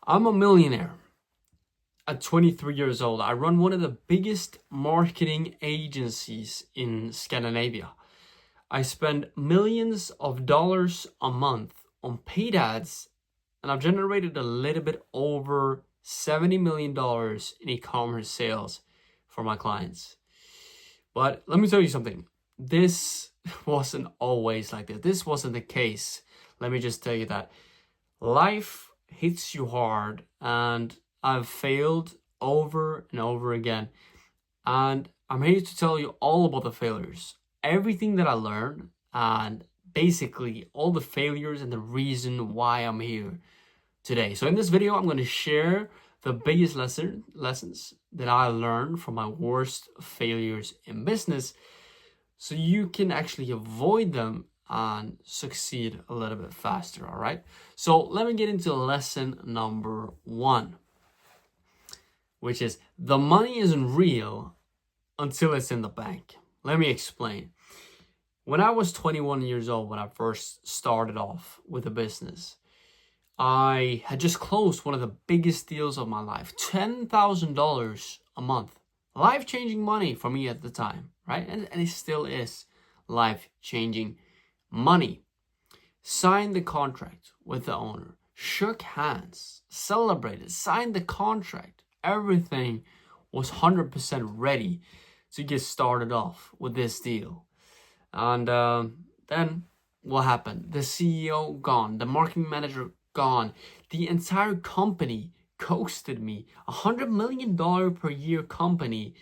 I'm a millionaire. At 23 years old, I run one of the biggest marketing agencies in Scandinavia. I spend millions of dollars a month on paid ads, and I've generated a little bit over $70 million in e-commerce sales for my clients. But let me tell you something. This wasn't always like this. This wasn't the case. Let me just tell you that life hits you hard, and I've failed over and over again. And I'm here to tell you all about the failures, everything that I learned, and basically all the failures and the reason why I'm here today. So in this video, I'm going to share the biggest lessons that I learned from my worst failures in business, so you can actually avoid them and succeed a little bit faster. All right. So let me get into lesson number 1, which is the money isn't real until it's in the bank. Let me explain. When I was 21 years old, when I first started off with a business, I had just closed one of the biggest deals of my life, $10,000 a month. Life-changing money for me at the time, right? And it still is life-changing money. Signed the contract with the owner, shook hands, celebrated, signed the contract. Everything was 100% ready to get started off with this deal. And then what happened? The CEO gone, the marketing manager gone, the entire company ghosted me. $100 million per year company,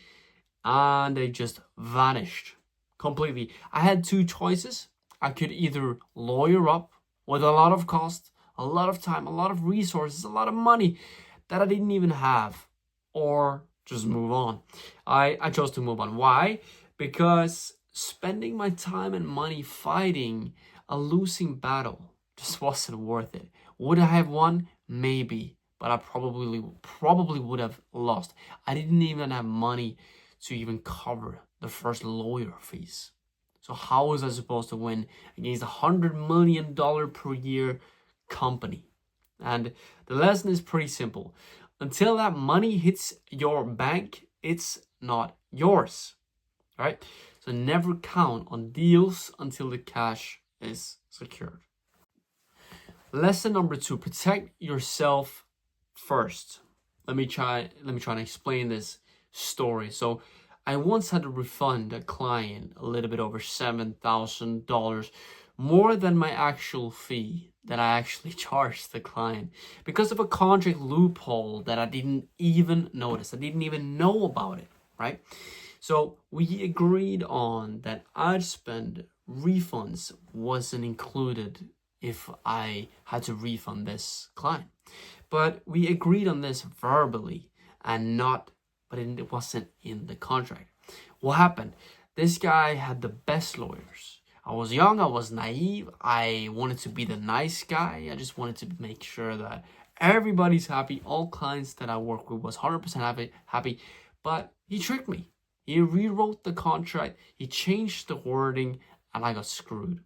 and they just vanished completely. I had two choices. I could either lawyer up with a lot of cost, a lot of time, a lot of resources, a lot of money that I didn't even have, or just move on. I chose to move on. Why? Because spending my time and money fighting a losing battle just wasn't worth it. Would I have won? Maybe, but I probably would have lost. I didn't even have money to even cover the first lawyer fees. So how was I supposed to win against $100 million per year company? And the lesson is pretty simple. Until that money hits your bank, it's not yours. All right? So never count on deals until the cash is secured. Lesson number 2, protect yourself first. Let me try and explain this story. So I once had to refund a client a little bit over $7,000, more than my actual fee that I actually charged the client, because of a contract loophole that I didn't even notice. I didn't even know about it, right? So we agreed on that ad spend refunds wasn't included if I had to refund this client. But we agreed on this verbally and not, but it wasn't in the contract. What happened? This guy had the best lawyers. I was young, I was naive, I wanted to be the nice guy. I just wanted to make sure that everybody's happy. All clients that I work with was 100% happy, but he tricked me. He rewrote the contract, he changed the wording, and I got screwed.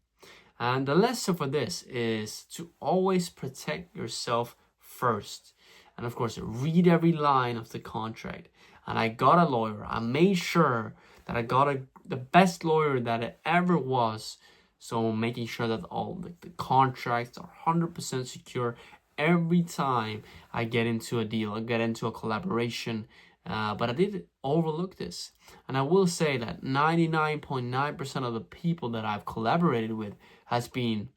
And the lesson for this is to always protect yourself first. And of course, read every line of the contract. And I got a lawyer. I made sure that I got the best lawyer that it ever was. So making sure that all the contracts are 100% secure every time I get into a deal, I get into a collaboration. But I did overlook this. And I will say that 99.9% of the people that I've collaborated with has been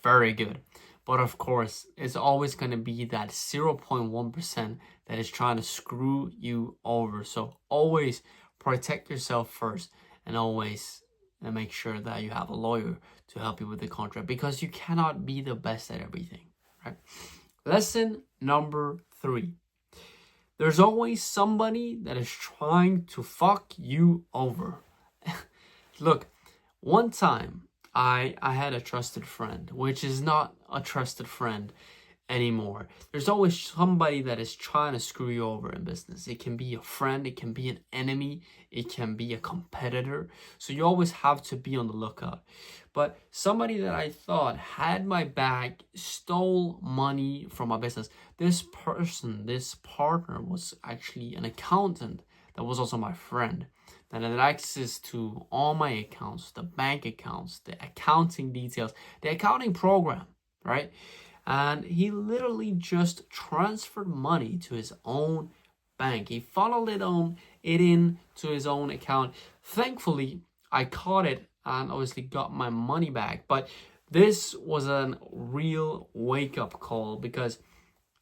very good. But of course, it's always going to be that 0.1% that is trying to screw you over. So always protect yourself first, and always make sure that you have a lawyer to help you with the contract, because you cannot be the best at everything, right? Lesson number 3. There's always somebody that is trying to fuck you over. Look, one time I had a trusted friend, which is not a trusted friend anymore. There's always somebody that is trying to screw you over in business. It can be a friend, it can be an enemy, it can be a competitor. So you always have to be on the lookout. But somebody that I thought had my back stole money from my business. This person, this partner, was actually an accountant that was also my friend, that had access to all my accounts, the bank accounts, the accounting details, the accounting program, right? And he literally just transferred money to his own bank. He funneled it in to his own account. Thankfully, I caught it and obviously got my money back. But this was a real wake-up call, because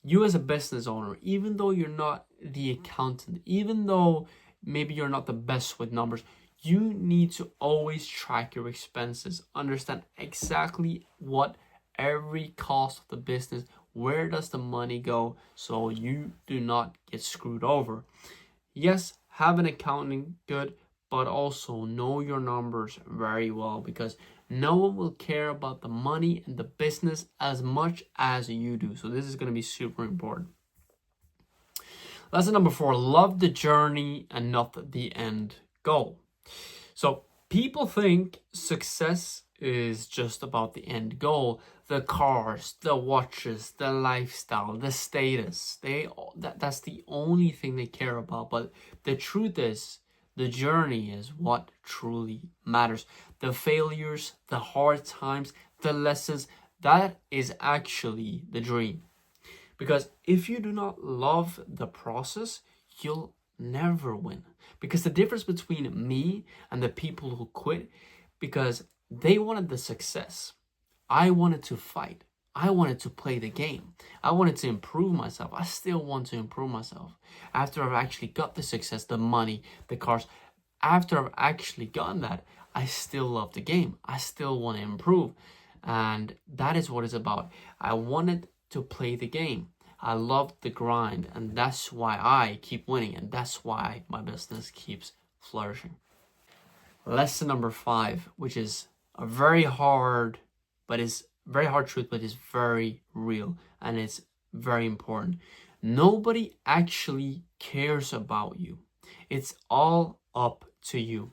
you as a business owner, even though you're not the accountant, even though maybe you're not the best with numbers, you need to always track your expenses, understand exactly what every cost of the business, where does the money go, so you do not get screwed over. Yes, have an accounting good, but also know your numbers very well, because no one will care about the money and the business as much as you do. So this is going to be super important. Lesson number 4, love the journey and not the end goal. So people think success is just about the end goal, the cars, the watches, the lifestyle, the status. That's the only thing they care about. But the truth is, the journey is what truly matters. The failures, the hard times, the lessons, that is actually the dream. Because if you do not love the process, you'll never win. Because the difference between me and the people who quit, because they wanted the success, I wanted to fight. I wanted to play the game. I wanted to improve myself. I still want to improve myself. After I've actually got the success, the money, the cars, after I've actually gotten that, I still love the game. I still want to improve. And that is what it's about. I wanted to play the game. I love the grind, and that's why I keep winning, and that's why my business keeps flourishing. Lesson number 5, which is a very hard truth, but is very real, and it's very important. Nobody actually cares about you. It's all up to you.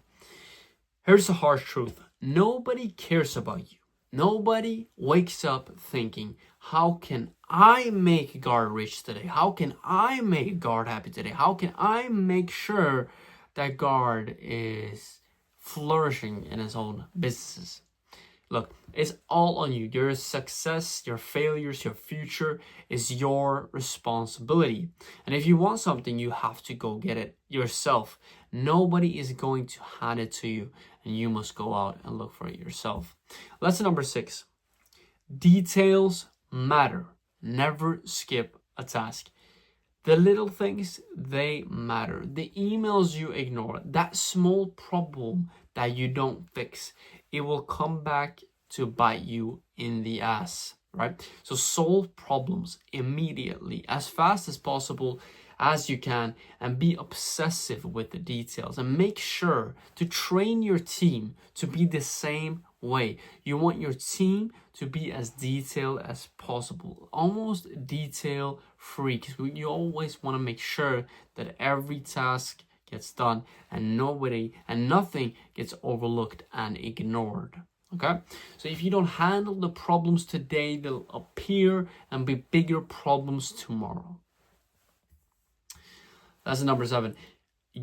Here's the harsh truth. Nobody cares about you. Nobody wakes up thinking, how can I make God rich today? How can I make God happy today? How can I make sure that God is flourishing in his own businesses? Look, it's all on you. Your success, your failures, your future is your responsibility. And if you want something, you have to go get it yourself. Nobody is going to hand it to you, and you must go out and look for it yourself. Lesson number 6, details matter. Never skip a task. The little things, they matter. The emails you ignore, that small problem that you don't fix, it will come back to bite you in the ass, right? So solve problems immediately, as fast as possible, as you can, and be obsessive with the details, and make sure to train your team to be the same way. You want your team to be as detailed as possible, almost detail free, because you always want to make sure that every task gets done and nothing gets overlooked and ignored. Okay, so if you don't handle the problems today, they'll appear and be bigger problems tomorrow. Lesson number 7,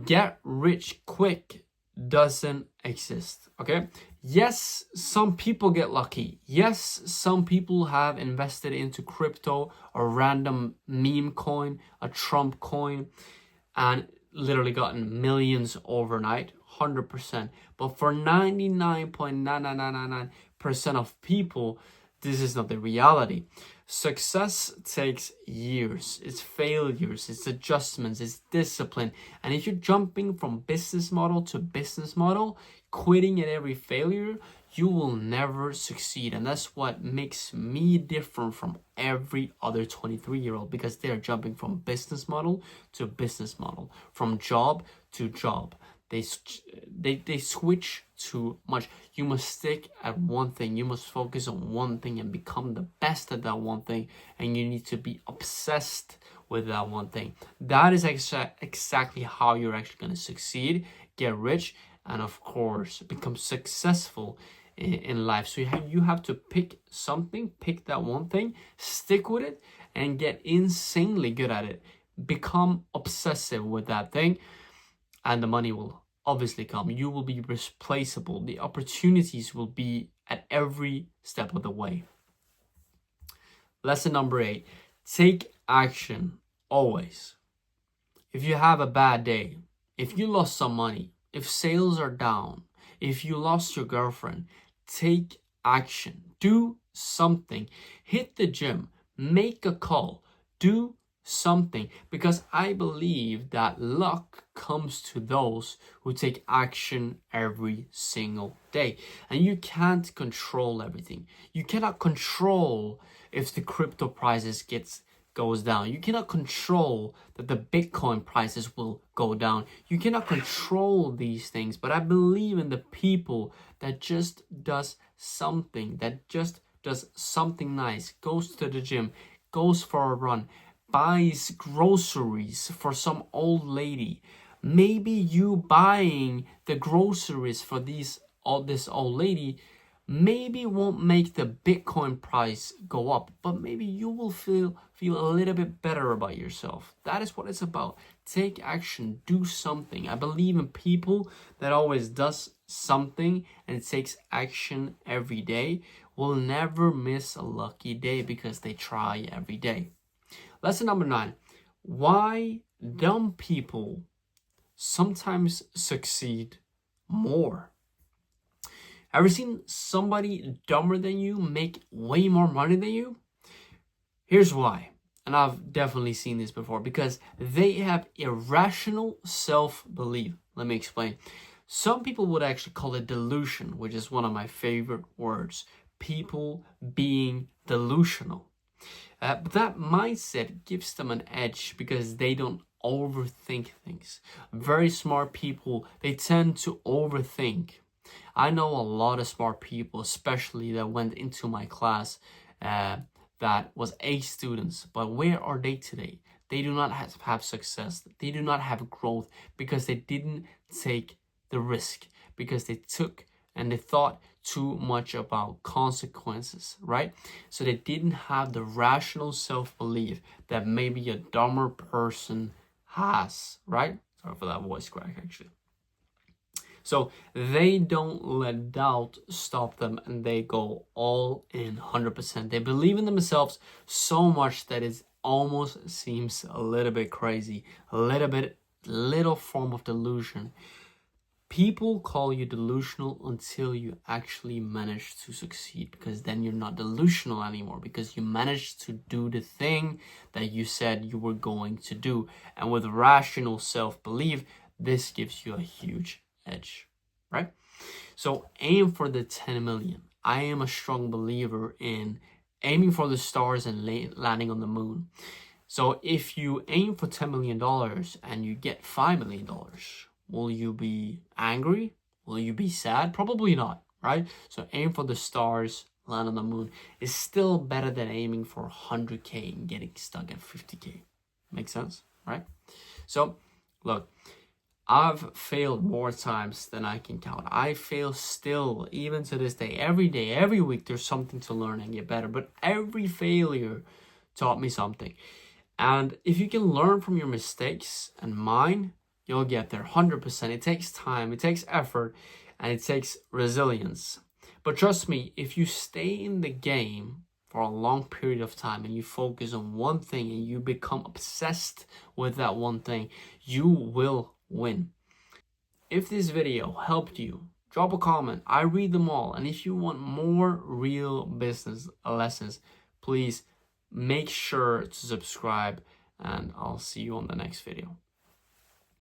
get rich quick doesn't exist. Okay, yes, some people get lucky. Yes, some people have invested into crypto, a random meme coin, a Trump coin, and literally gotten millions overnight, 100%. But for 99.9999% of people, this is not the reality. Success takes years. It's failures, it's adjustments, it's discipline. And if you're jumping from business model to business model, quitting at every failure, you will never succeed. And that's what makes me different from every other 23-year-old, because they're jumping from business model to business model, from job to job. They switch too much. You must stick at one thing. You must focus on one thing and become the best at that one thing. And you need to be obsessed with that one thing. That is exactly how you're actually going to succeed, get rich, and of course, become successful in life. So you have to pick something, pick that one thing, stick with it, and get insanely good at it. Become obsessive with that thing, and the money will obviously come. You will be replaceable. The opportunities will be at every step of the way. Lesson number 8, take action always. If you have a bad day, if you lost some money, if sales are down, if you lost your girlfriend, take action. Do something. Hit the gym. Make a call. Do something. Because I believe that luck comes to those who take action every single day. And you can't control everything. You cannot control if the crypto prices goes down. You cannot control that the Bitcoin prices will go down. You cannot control these things, but I believe in the people that just does something, nice, goes to the gym, goes for a run, buys groceries for some old lady. Maybe you buying the groceries for this old lady maybe won't make the Bitcoin price go up, but maybe you will feel a little bit better about yourself. That is what it's about. Take action, do something. I believe in people that always does something and takes action every day will never miss a lucky day because they try every day. Lesson number 9, why dumb people sometimes succeed more. Ever seen somebody dumber than you make way more money than you? Here's why. And I've definitely seen this before, because they have irrational self-belief. Let me explain. Some people would actually call it delusion, which is one of my favorite words. People being delusional. But that mindset gives them an edge because they don't overthink things. Very smart people, they tend to overthink. I know a lot of smart people, especially that went into my class that was A students, but where are they today? They do not have success. They do not have growth because they didn't take the risk, because they took and they thought too much about consequences, right? So they didn't have the rational self-belief that maybe a dumber person has, right? Sorry for that voice crack, actually. So they don't let doubt stop them and they go all in 100%. They believe in themselves so much that it almost seems a little bit crazy, little form of delusion. People call you delusional until you actually manage to succeed, because then you're not delusional anymore, because you managed to do the thing that you said you were going to do. And with rational self-belief, this gives you a huge edge, right? So aim for the 10 million. I am a strong believer in aiming for the stars and landing on the moon. So if you aim for $10 million and you get $5 million, will you be angry? Will you be sad? Probably not, right? So aim for the stars, land on the moon is still better than aiming for 100K and getting stuck at 50K. Makes sense, right? So look, I've failed more times than I can count. I fail still, even to this day. Every day, every week, there's something to learn and get better. But every failure taught me something. And if you can learn from your mistakes and mine, you'll get there 100%. It takes time, it takes effort, and it takes resilience. But trust me, if you stay in the game for a long period of time and you focus on one thing and you become obsessed with that one thing, you will win. If this video helped you, drop a comment. I read them all. And if you want more real business lessons, please make sure to subscribe, and I'll see you on the next video.